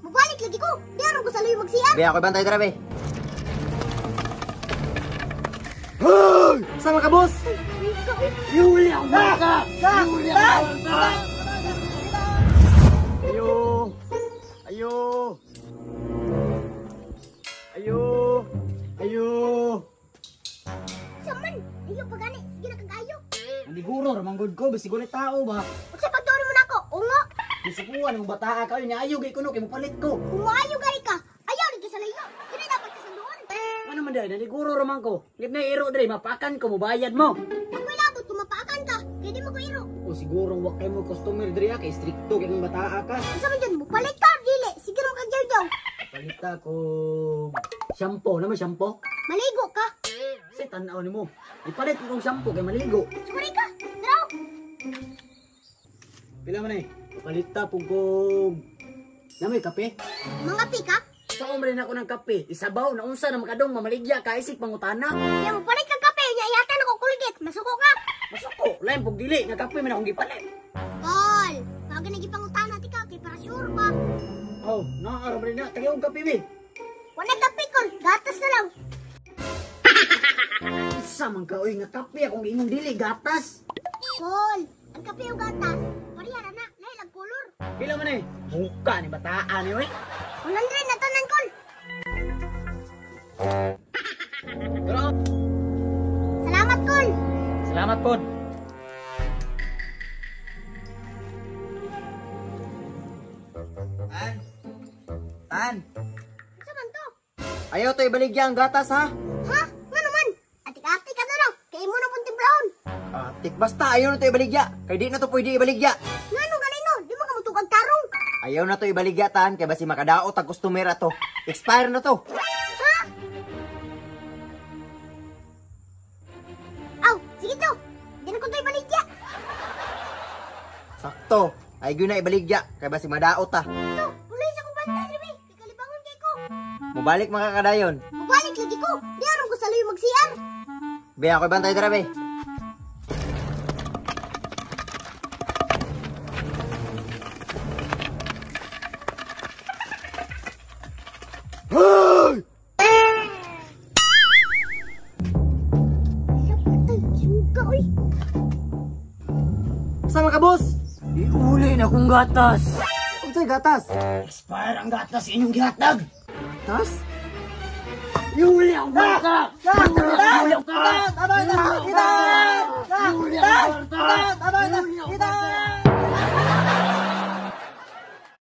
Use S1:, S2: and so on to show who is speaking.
S1: Mabalik lagi ko. Di aron ko sa luyo mag-CR.
S2: Be, ako bantay dira, be. Hoy! Sama ka, boss?
S3: Yuli ang bata! Yuli ang bata!
S2: Ayo! Ayo! Ayo! Ayo!
S1: Saman, ayo pa gani. Sige na kagayo.
S2: Naniguro, ramanggod ko. Bisigo na tao ba?
S1: Unsa pagtuon mo nako? Ungo.
S2: Bisukuan ng bata ka. Yun, ayaw gay kuno. Kaya mapalit ko.
S1: Umayo gani ka. Ayaw dito sa layo. Dili dapat ka sa doon.
S2: Ano man dahil? Naniguro raman ko. Lip na iro dre. Mapakan ko. Mabayad mo.
S1: Pag may labot, kumapaakan ka. Kaya di mo ko iro.
S2: O siguro wak kayo mo customer dre. Kay stricto. Kaya ng bata ka.
S1: Unsa man dyan mo? Palit ka, dili. Sige na magkagyaw-gyaw.
S2: Palita ko. Shampoo. Naman shampoo?
S1: Maligo ka.
S2: Kasi tanaw ni mo. Ipalit ko kong shampoo. Kaya maligo.
S1: Sorry ka. Draw.
S2: Pila man eh. Palita po kong... Namay kape?
S1: Mga pika.
S2: Sa rin ako ng kape. Isabaw na unsa na makadong mamaligya ka isip pangutana.
S1: Yang mo palit ka kape. Nya iyatan ako Colgate. Masuko ka.
S2: Masuko. Lain pong dili. Nga kape man akong gipalit.
S1: Tol. Pag nagipangutana ti ka. Kay para sure ba?
S2: Oh, nakakarap rin na. Tagay kape be.
S1: Wala kape kol. Gatas na lang.
S2: Isa man ka oy nga kape akong imong dili gatas.
S1: Kol. Ang kape o gatas. Parihara na. Lahilag color.
S2: Pila man eh. Buka ni bataan ni oy.
S1: 100 na tanan kol.
S2: Pero
S1: Salamat kol.
S2: salamat pod. Tan.
S1: Sa man to?
S2: Ayaw to ibaligya ang gatas ha.
S1: Ha? Nga naman. Atik-atik ka na lang. Kay mo na punti brown.
S2: Tik basta ayaw na to ibaligya. Kay di na to pwede ibaligya.
S1: Nga no ganino. Di mo ka mutugag tarong.
S2: Ayaw na to ibaligya tan kay basi makadaot ang customer ato. Expire na to.
S1: Ha? Aw, sige to. Di na ko to ibaligya.
S2: Sakto. Ay gyud na ibaligya kay basi madaot ta.
S1: To, ulay sa kong bantay rin. Kay kalibangon kay ko.
S2: Mubalik makakadayon.
S1: Mabalik lagi ko. Di aron ko sa luyo mag-CR.
S2: Be ako bantay dira be. Hoy!
S1: Ay, suga oy.
S2: Sama ka boss?
S3: Iuli na kong gatas!
S2: Unsay gatas?
S3: Expire ang gatas inyong gihatag!
S2: Gatas?
S3: Yuli ang bata! Yuli ang bata!
S2: Tama na!
S3: Yuli ang bata! Yuli ang bata!